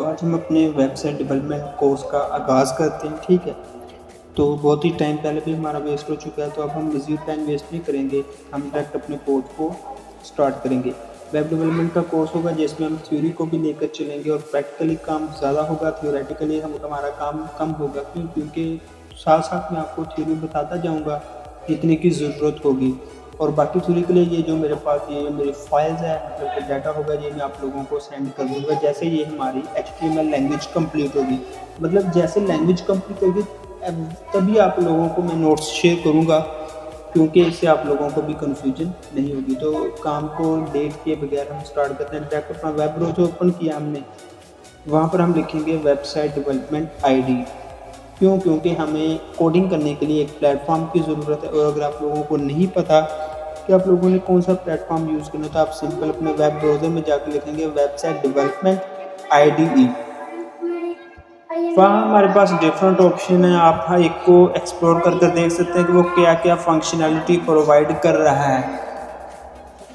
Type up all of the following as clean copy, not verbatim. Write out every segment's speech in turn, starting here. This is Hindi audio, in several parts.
आज हम अपने वेबसाइट डेवलपमेंट कोर्स का आगाज़ करते हैं। ठीक है, तो बहुत ही टाइम पहले भी हमारा वेस्ट हो चुका है, तो अब हम मज़ीद टाइम वेस्ट नहीं करेंगे। हम डायरेक्ट अपने कोर्स को स्टार्ट करेंगे। वेब डेवलपमेंट का कोर्स होगा जिसमें हम थ्योरी को भी लेकर चलेंगे और प्रैक्टिकली काम ज़्यादा होगा, थ्योरेटिकली हमारा काम कम होगा। क्यों? क्योंकि साथ साथ मैं आपको थ्योरी बताता जाऊँगा जितने की ज़रूरत होगी, और बाकी थ्योरी के लिए ये जो मेरे पास ये मेरी फाइल्स है, मतलब कि डाटा होगा, ये मैं आप लोगों को सेंड कर दूँगा। जैसे ये हमारी HTML लैंग्वेज कंप्लीट होगी, मतलब जैसे लैंग्वेज कंप्लीट होगी तभी आप लोगों को मैं नोट्स शेयर करूँगा, क्योंकि इससे आप लोगों को भी कन्फ्यूजन नहीं होगी। तो काम को लेट किए बगैर हम स्टार्ट करते हैं। डायरेक्ट अपना वेब ब्राउज़र ओपन किया हमने, वहाँ पर हम लिखेंगे वेबसाइट डेवलपमेंट आईडी। क्यों? क्योंकि हमें कोडिंग करने के लिए एक प्लेटफॉर्म की ज़रूरत है, और अगर आप लोगों को नहीं पता कि आप लोगों ने कौन सा प्लेटफॉर्म यूज़ करना है, तो आप सिंपल अपने वेब ब्राउज़र में जाकर लिखेंगे वेबसाइट डेवलपमेंट IDE। वहाँ हमारे पास डिफरेंट ऑप्शन है, आप एक को एक्सप्लोर करके देख सकते हैं कि वो क्या क्या फंक्शनैलिटी प्रोवाइड कर रहा है।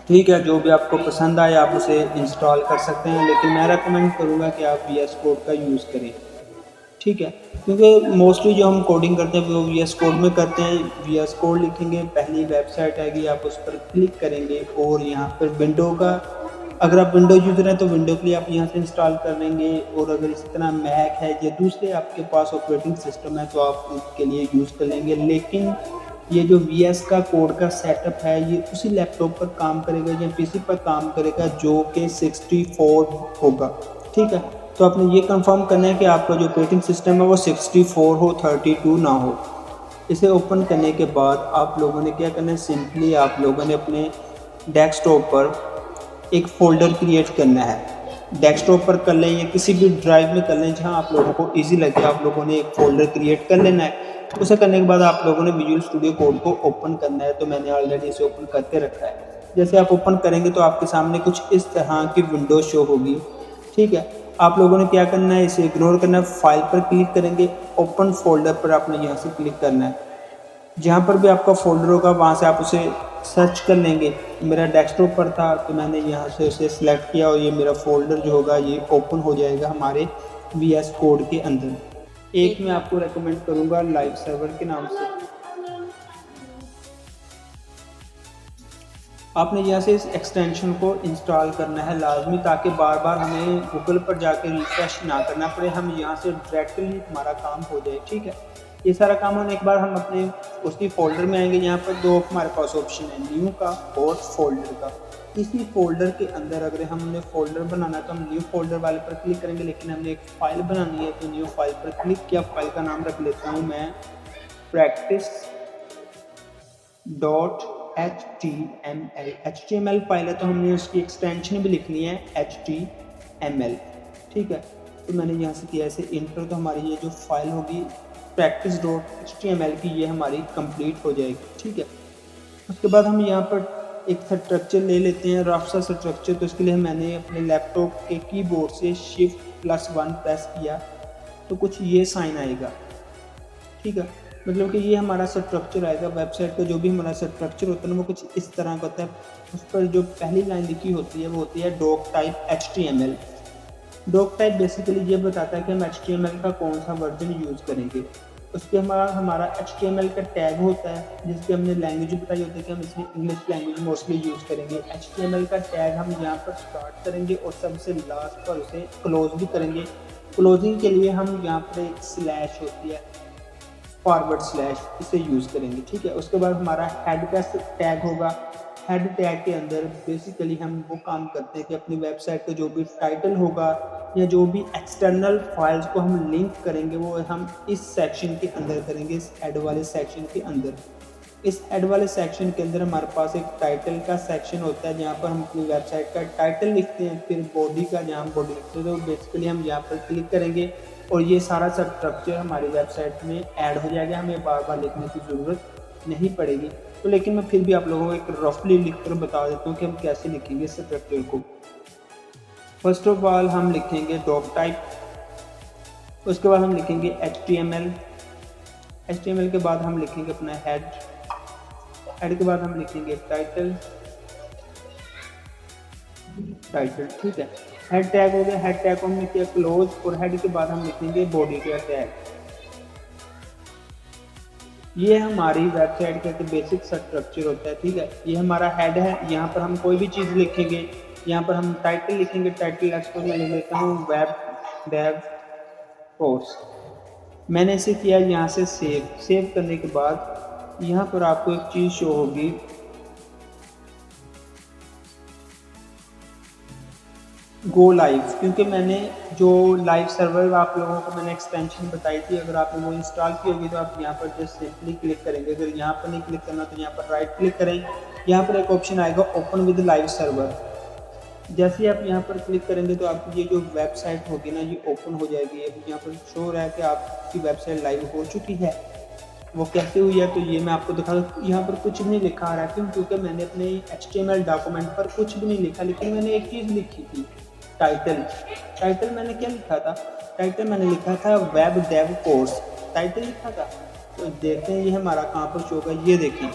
ठीक है, जो भी आपको पसंद आए आप उसे इंस्टॉल कर सकते हैं, लेकिन मैं रेकमेंड करूँगा कि आप VS कोड का यूज़ करें। ठीक है, क्योंकि मोस्टली जो हम कोडिंग करते हैं वो VS कोड में करते हैं। VS कोड लिखेंगे, पहली वेबसाइट आएगी, आप उस पर क्लिक करेंगे और यहाँ पर विंडो का, अगर आप विंडो यूज़र हैं तो विंडो के लिए आप यहाँ से इंस्टॉल कर लेंगे, और अगर इसी तरह मैक है या दूसरे आपके पास ऑपरेटिंग सिस्टम है तो आप उसके लिए यूज़ कर लेंगे। लेकिन ये जो VS का कोड का सेटअप है ये उसी लैपटॉप पर काम करेगा या PC पर काम करेगा जो कि 64 होगा। ठीक है, तो आपने ये कंफर्म करना है कि आपका जो ऑपरेटिंग सिस्टम है वो 64 हो, 32 ना हो। इसे ओपन करने के बाद आप लोगों ने क्या करना है, सिंपली आप लोगों ने अपने डेस्कटॉप पर एक फ़ोल्डर क्रिएट करना है। डेस्कटॉप पर कर लें या किसी भी ड्राइव में कर लें, जहाँ आप लोगों को ईज़ी लगे, आप लोगों ने एक फ़ोल्डर क्रिएट कर लेना है। उसे करने के बाद आप लोगों ने विजुअल स्टूडियो कोड को ओपन करना है, तो मैंने ऑलरेडी इसे ओपन करके रखा है। जैसे आप ओपन करेंगे तो आपके सामने कुछ इस तरह की विंडो शो होगी। ठीक है, आप लोगों ने क्या करना है, इसे इग्नोर करना है, फाइल पर क्लिक करेंगे, ओपन फ़ोल्डर पर आपने यहाँ से क्लिक करना है। जहाँ पर भी आपका फ़ोल्डर होगा वहाँ से आप उसे सर्च कर लेंगे। मेरा डेस्कटॉप पर था तो मैंने यहाँ से उसे सिलेक्ट किया और ये मेरा फ़ोल्डर जो होगा ये ओपन हो जाएगा हमारे VS कोड के अंदर। एक मैं आपको रेकमेंड करूँगा लाइव सर्वर के नाम से। आपने यहाँ से इस एक्सटेंशन को इंस्टॉल करना है लाजमी, ताकि बार बार हमें गूगल पर जाकर रिफ्रेश ना करना पड़े, हम यहाँ से डायरेक्टली हमारा काम हो जाए। ठीक है, ये सारा काम होने के बाद हम अपने उसी फोल्डर में आएंगे। यहाँ पर दो हमारे पास ऑप्शन है, न्यू का और फोल्डर का। इसी फोल्डर के अंदर अगर हमने फोल्डर बनाना है तो हम न्यू फोल्डर वाले पर क्लिक करेंगे, लेकिन हमने एक फ़ाइल बनानी है तो न्यू फाइल पर क्लिक किया। फाइल का नाम रख लेता हूँ मैं प्रैक्टिस HTML फाइल है तो हमने उसकी एक्सटेंशन भी लिखनी है HTML। ठीक है, तो मैंने यहाँ से किया ऐसे इंटर, तो हमारी ये जो फाइल होगी practice.html की ये हमारी कंप्लीट हो जाएगी। ठीक है, उसके बाद हम यहाँ पर एक स्ट्रक्चर ले लेते हैं, रफ सा स्ट्रक्चर। तो इसके लिए मैंने अपने लैपटॉप के कीबोर्ड से Shift+1 प्रेस किया तो कुछ ये साइन आएगा। ठीक है, मतलब कि ये हमारा स्ट्रक्चर आएगा। वेबसाइट का जो भी हमारा स्ट्रक्चर होता है ना वो कुछ इस तरह का होता है। उस पर जो पहली लाइन लिखी होती है वो होती है doctype HTML। Doctype basically ये बताता है कि हम HTML का कौन सा वर्जन यूज़ करेंगे। उसके हमारा HTML का टैग होता है जिसकी हमने लैंग्वेज बताई होती है कि हम इसमें इंग्लिश लैंग्वेज मोस्टली यूज़ करेंगे। HTML का टैग हम यहाँ पर स्टार्ट करेंगे और सबसे लास्ट पर उसे क्लोज भी करेंगे। क्लोजिंग के लिए हम यहाँ पर एक स्लैश होती है, /, इसे यूज़ करेंगे। ठीक है, उसके बाद हमारा हेड का टैग होगा। हेड टैग के अंदर बेसिकली हम वो काम करते हैं कि अपनी वेबसाइट का जो भी टाइटल होगा या जो भी एक्सटर्नल फाइल्स को हम लिंक करेंगे वो हम इस सेक्शन के अंदर करेंगे, इस हेड वाले सेक्शन के अंदर। इस हेड वाले सेक्शन के अंदर हमारे पास एक टाइटल का सेक्शन होता है जहाँ पर हम अपनी वेबसाइट का टाइटल लिखते हैं। फिर बॉडी का, जहाँ हम बॉडी लिखते हैं तो बेसिकली हम यहाँ पर क्लिक करेंगे और ये सारा स्ट्रक्चर हमारी वेबसाइट में ऐड हो जाएगा, हमें बार बार लिखने की ज़रूरत नहीं पड़ेगी। तो लेकिन मैं फिर भी आप लोगों को एक रफली लिख कर बता देता हूँ कि हम कैसे लिखेंगे इस स्ट्रक्चर को। फर्स्ट ऑफ ऑल हम लिखेंगे डॉक टाइप, उसके बाद हम लिखेंगे HTML के बाद हम लिखेंगे अपना हेड के बाद हम लिखेंगे टाइटल। ठीक है, हेड टैग हो गया, हेड टैग को हमने किया क्लोज और हेड के बाद हम लिखेंगे बॉडी का टैग। ये हमारी वेबसाइट का बेसिक स्ट्रक्चर होता है, ठीक है। ये हमारा हेड है, यहाँ पर हम कोई भी चीज़ लिखेंगे, यहाँ पर हम टाइटल लिखेंगे, टाइटल एक्सपोज में लिख लेता हूँ वेब डेव कोर्स। मैंने इसे किया यहाँ से सेव करने के बाद यहाँ पर आपको एक चीज़ शो होगी, गो लाइव, क्योंकि मैंने जो लाइव सर्वर आप लोगों को मैंने एक्सटेंशन बताई थी, अगर आपने वो इंस्टॉल की होगी तो आप यहाँ पर जस्ट सिंपली क्लिक करेंगे। अगर यहाँ पर नहीं क्लिक करना तो यहाँ पर राइट क्लिक करें, यहाँ पर एक ऑप्शन आएगा ओपन विद लाइव सर्वर। जैसे ही आप यहाँ पर क्लिक करेंगे तो आपकी ये जो वेबसाइट होगी ना ये ओपन हो जाएगी। अभी यहाँ पर शो रहा है कि आपकी वेबसाइट लाइव हो चुकी है। वो कैसे हुई है तो ये मैं आपको दिखा दूँ। यहाँ पर कुछ भी नहीं लिखा आ रहा है, क्यों? क्योंकि मैंने अपने HTML डॉक्यूमेंट पर कुछ भी नहीं लिखा, लेकिन मैंने एक चीज़ लिखी थी, टाइटल मैंने क्या लिखा था? टाइटल मैंने लिखा था वेब डेव कोर्स, टाइटल लिखा था। तो देखते हैं ये हमारा कहाँ पर शो होगा। ये देखिए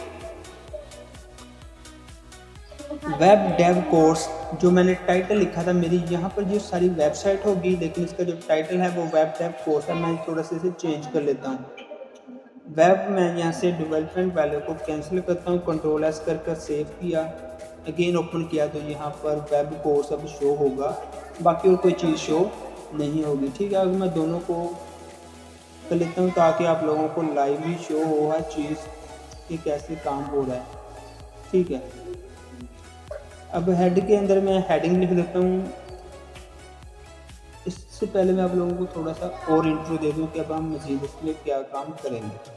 वेब डेव कोर्स, जो मैंने टाइटल लिखा था, मेरी यहाँ पर जो सारी वेबसाइट होगी, लेकिन इसका जो टाइटल है वो वेब डेव कोर्स है। मैं थोड़ा सा इसे चेंज कर लेता हूँ। वेब मैं यहाँ से डेवलपमेंट वाले को कैंसिल करता हूँ, कंट्रोल एस कर सेव किया, अगेन ओपन किया तो यहाँ पर वेब कोर्स अब शो होगा, बाकी और कोई चीज़ शो नहीं होगी, ठीक है। अब मैं दोनों को कर लेता हूँ ताकि आप लोगों को लाइव ही शो हो हर चीज़ कि कैसे काम हो रहा है, ठीक है। अब हेड के अंदर मैं हेडिंग लिख देता हूँ। इससे पहले मैं आप लोगों को थोड़ा सा और इंट्रो दे दूँ कि अब हम मज़ीद इसमें क्या काम करेंगे।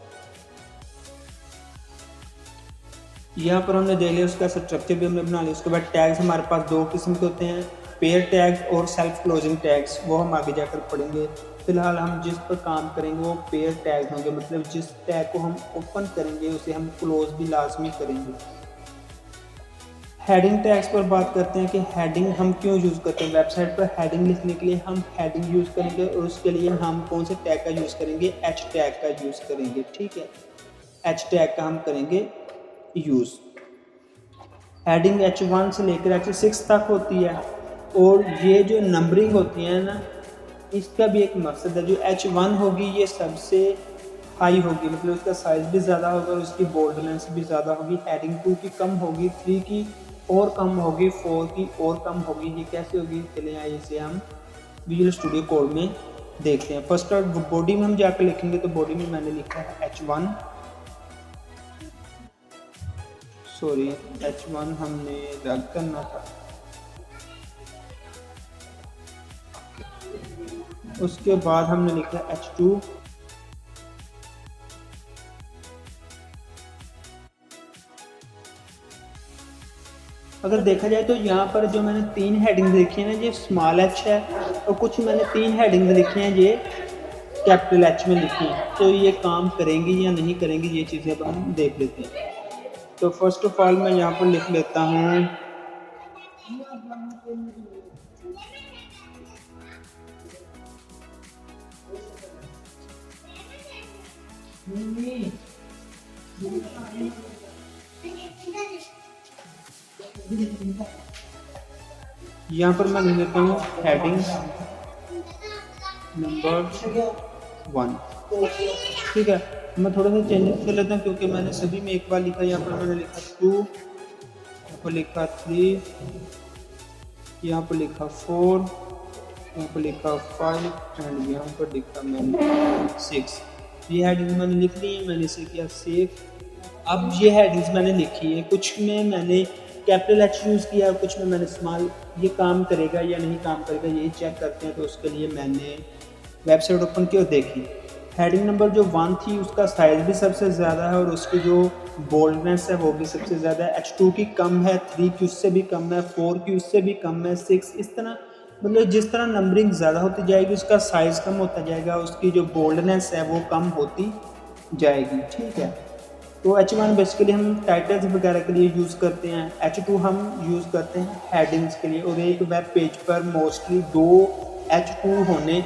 यहाँ पर हमने देख लिया, उसका स्ट्रक्चर भी हमने बना लिया। उसके बाद टैग्स हमारे पास दो किस्म के होते हैं, पेयर टैग्स और सेल्फ क्लोजिंग टैग्स, वो हम आगे जाकर पढ़ेंगे। फिलहाल हम जिस पर काम करेंगे वो पेयर टैग होंगे, मतलब जिस टैग को हम ओपन करेंगे उसे हम क्लोज भी लाजमी करेंगे। हेडिंग टैग्स पर बात करते हैं कि हेडिंग हम क्यों यूज़ करते हैं। वेबसाइट पर हेडिंग लिखने के लिए हम हेडिंग यूज़ करेंगे और उसके लिए हम कौन से टैग का यूज़ करेंगे? H टैग का यूज़ करेंगे, ठीक है। H टैग का हम करेंगे यूज़। हेडिंग H1 से लेकर H6 तक होती है और ये जो नंबरिंग होती है ना, इसका भी एक मकसद है। जो H1 होगी ये सबसे हाई होगी, मतलब उसका साइज़ भी ज़्यादा होगा और उसकी बोल्डनेस भी ज़्यादा होगी। हेडिंग 2 की कम होगी, 3 की और कम होगी, 4 की और कम होगी। ये कैसे होगी? चलिए आइए इसे हम विजुअल स्टूडियो कोड में देखते हैं। फर्स्ट बॉडी में हम जाकर लिखेंगे तो बॉडी में मैंने लिखा है H1, सॉरी H1 हमने रद्द करना था। उसके बाद हमने लिखा H2, अगर देखा जाए तो यहाँ पर जो मैंने 3 हेडिंग्स लिखी है ना, ये स्मॉल h है और कुछ मैंने 3 हेडिंग्स लिखी हैं ये कैपिटल H में लिखी हैं। तो ये काम करेंगी या नहीं करेंगी ये चीज़ें अब हम देख लेते हैं। तो फर्स्ट ऑफ ऑल मैं यहाँ पर लिख लेता हूँ यहाँ पर मैं लिख लेता हूँ हेडिंग नंबर 1, ठीक है। मैं थोड़ा सा चेंजेस कर लेता हूँ क्योंकि मैंने सभी में एक बार लिखा। यहाँ पर मैंने लिखा 2, यहाँ पर लिखा 3, यहाँ पर लिखा 4, यहाँ पर लिखा 5 एंड यहाँ पर लिखा मैंने 6। ये हेडिंग मैंने लिख ली है, मैंने इसे किया सेव। अब ये हेडिंग्स मैंने लिखी है, कुछ में मैंने कैपिटल H यूज़ किया और कुछ में मैंने स्मॉल। ये काम करेगा या नहीं काम करेगा यही चेक करते हैं। तो उसके लिए मैंने वेबसाइट ओपन की और देखी। हेडिंग नंबर जो 1 थी उसका साइज़ भी सबसे ज़्यादा है और उसकी जो बोल्डनेस है वो भी सबसे ज़्यादा है। H2 की कम है, 3 की उससे भी कम है, 4 की उससे भी कम है, 6 इस तरह, मतलब जिस तरह नंबरिंग ज़्यादा होती जाएगी उसका साइज़ कम होता जाएगा, उसकी जो बोल्डनेस है वो कम होती जाएगी, ठीक है। तो H1 बेसिकली हम टाइटल्स वगैरह के लिए यूज़ करते हैं, H2 हम यूज़ करते हैं हेडिंग्स के लिए। और एक वेब पेज पर मोस्टली 2 H2 होने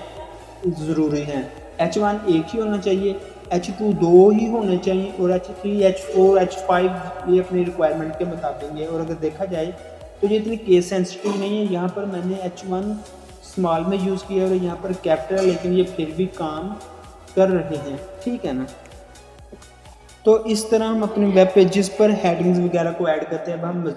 ज़रूरी हैं। H1 एक ही होना चाहिए, H2 2 ही होने चाहिए और H3, H4, H5 ये अपनी रिक्वायरमेंट के मुताबिक है। और अगर देखा जाए तो ये इतनी केस सेंसिटिव नहीं है। यहाँ पर मैंने H1 स्मॉल में यूज़ किया और यहाँ पर कैपिटल है, लेकिन ये फिर भी काम कर रहे हैं, ठीक है ना। तो इस तरह हम अपने वेब पेजेस पर हेडिंग्स वगैरह को ऐड करते हैं। अब हम